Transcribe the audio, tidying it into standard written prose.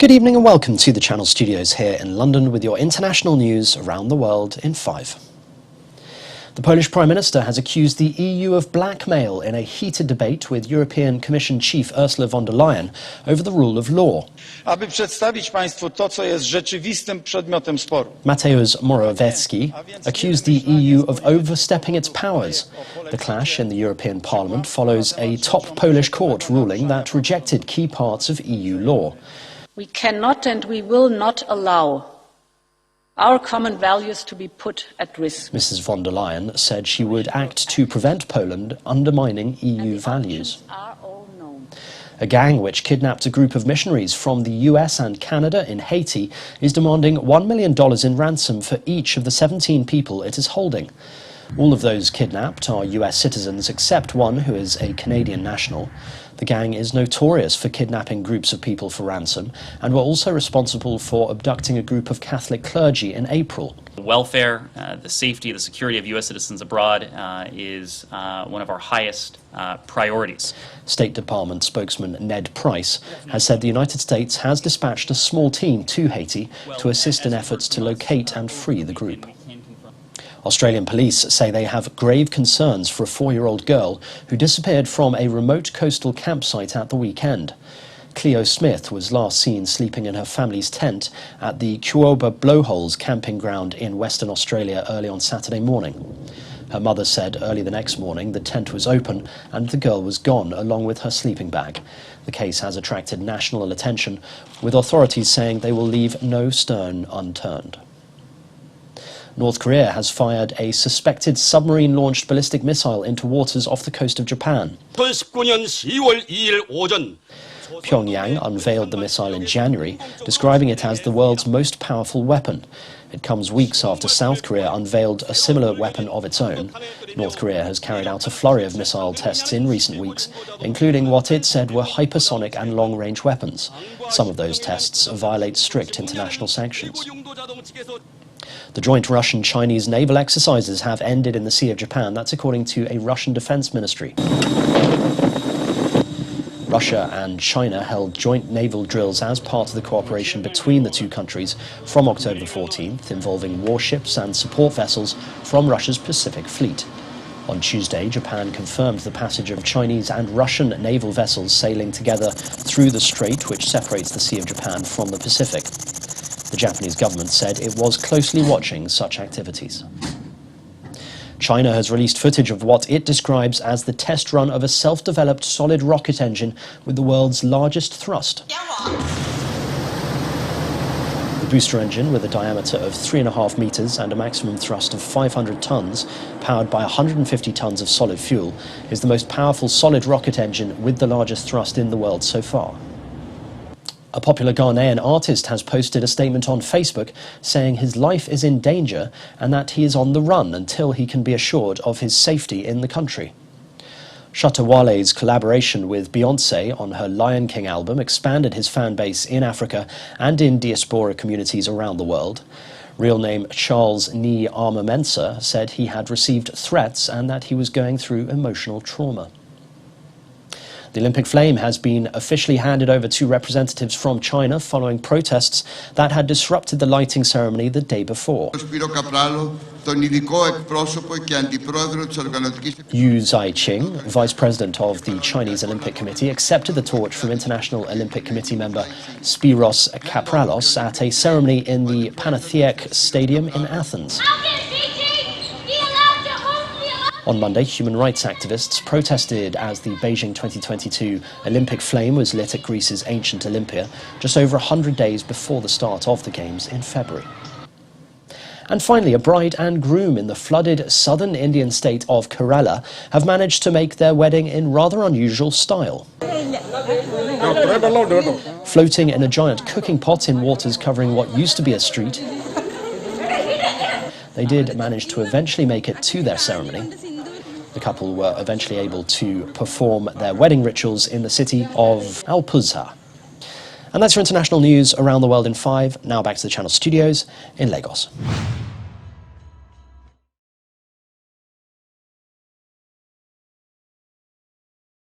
Good evening and welcome to the Channel Studios here in London with your international news around the world in 5. The Polish Prime Minister has accused the EU of blackmail in a heated debate with European Commission Chief Ursula von der Leyen over the rule of law. Aby przedstawić Państwu to, co jest rzeczywistym przedmiotem sporu. Mateusz Morawiecki accused the EU of overstepping its powers. The clash in the European Parliament follows a top Polish court ruling that rejected key parts of EU law. We cannot and we will not allow our common values to be put at risk. Mrs von der Leyen said she would act to prevent Poland undermining EU values. A gang which kidnapped a group of missionaries from the US and Canada in Haiti is demanding $1 million in ransom for each of the 17 people it is holding. All of those kidnapped are US citizens except one who is a Canadian national. The gang is notorious for kidnapping groups of people for ransom and were also responsible for abducting a group of Catholic clergy in April. The welfare, the safety, the security of US citizens abroad is one of our highest priorities. State Department spokesman Ned Price has said the United States has dispatched a small team to Haiti to assist in efforts to locate and free the group. Australian police say they have grave concerns for a 4-year-old girl who disappeared from a remote coastal campsite at the weekend. Cleo Smith was last seen sleeping in her family's tent at the Kuoba Blowholes camping ground in Western Australia early on Saturday morning. Her mother said early the next morning the tent was open and the girl was gone along with her sleeping bag. The case has attracted national attention, with authorities saying they will leave no stone unturned. North Korea has fired a suspected submarine-launched ballistic missile into waters off the coast of Japan. 2019년 10월 2일 오전 Pyongyang unveiled the missile in January, describing it as the world's most powerful weapon. It comes weeks after South Korea unveiled a similar weapon of its own. North Korea has carried out a flurry of missile tests in recent weeks, including what it said were hypersonic and long-range weapons. Some of those tests violate strict international sanctions. The joint Russian-Chinese naval exercises have ended in the Sea of Japan. That's according to a Russian defense ministry. Russia and China held joint naval drills as part of the cooperation between the two countries from October the 14th, involving warships and support vessels from Russia's Pacific Fleet. On Tuesday, Japan confirmed the passage of Chinese and Russian naval vessels sailing together through the strait which separates the Sea of Japan from the Pacific. The Japanese government said it was closely watching such activities. China has released footage of what it describes as the test run of a self-developed solid rocket engine with the world's largest thrust. The booster engine, with a diameter of 3.5 meters and a maximum thrust of 500 tons, powered by 150 tons of solid fuel, is the most powerful solid rocket engine with the largest thrust in the world so far. A popular Ghanaian artist has posted a statement on Facebook saying his life is in danger and that he is on the run until he can be assured of his safety in the country. Shatta Wale's collaboration with Beyoncé on her Lion King album expanded his fan base in Africa and in diaspora communities around the world. Real name Charles Ni Armamensa said he had received threats and that he was going through emotional trauma. The Olympic flame has been officially handed over to representatives from China following protests that had disrupted the lighting ceremony the day before. Yu Zaiqing, vice president of the Chinese Olympic Committee, accepted the torch from International Olympic Committee member Spiros Kapralos at a ceremony in the Panathiaik Stadium in Athens. On Monday, human rights activists protested as the Beijing 2022 Olympic flame was lit at Greece's ancient Olympia, just over 100 days before the start of the Games in February. And finally, a bride and groom in the flooded southern Indian state of Kerala have managed to make their wedding in rather unusual style. Floating in a giant cooking pot in waters covering what used to be a street, they did manage to eventually make it to their ceremony. The couple were eventually able to perform their wedding rituals in the city of Alpuzha. And that's your international news around the world in 5. Now back to the Channel Studios in Lagos.